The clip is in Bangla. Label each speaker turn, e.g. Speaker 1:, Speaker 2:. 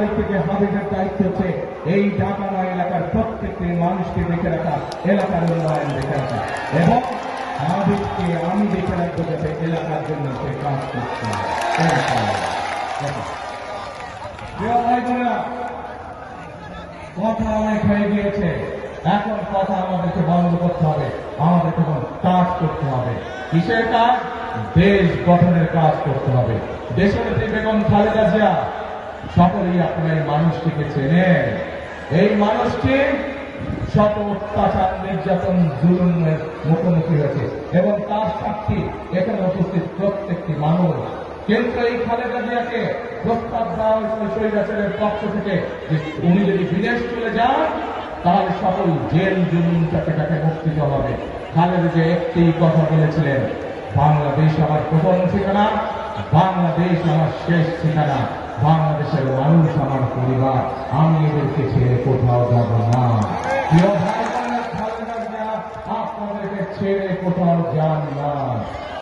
Speaker 1: তারিখ থেকে হাবিবের দায়িত্ব হচ্ছে এই ঢাকা এলাকার প্রত্যেকটি মানুষকে দেখে রাখা, এলাকার উন্নয়ন দেখে রাখা, এবং হাবিবকে আমি দেখে রাখবো যাতে এলাকার জন্য সে কাজ করতে হয়। কথা অনেক হয়ে গিয়েছে, এখন কথা আমাদেরকে বন্ধ করতে হবে, আমাদেরকে কাজ করতে হবে। কিসের কাজ? দেশ গঠনের কাজ করতে হবে। দেশনেত্রী বেগম খালেদা জিয়া, সকলেই আপনার এই মানুষটিকে চেনেন। এই মানুষটি শত অত্যাচার, নির্যাতন, জুলুমের মুখোমুখি হয়েছে এবং তার সাক্ষী এখানে উপস্থিত প্রত্যেকটি মানুষ। কিন্তু এই খালেদা জিয়াকে প্রস্তাব দেওয়া হয়েছিল স্বৈরাচারের পক্ষ থেকে যে উনি যদি বিদেশ চলে যান তাহলে সকল জেল জুলুম থেকে তাকে মুক্তি দেওয়া হবে। খালেদা জিয়া একটি কথা বলেছিলেন, বাংলাদেশ আমার প্রথম ঠিকানা, বাংলাদেশ আমার শেষ ঠিকানা, বাংলাদেশের মানুষ আমার পরিবার, আমি এদেরকে ছেড়ে কোথাও যাব না। প্রিয় ভাই বোনেরা, খালেদা জিয়া আপনাদেরকে ছেড়ে কোথাও যান না।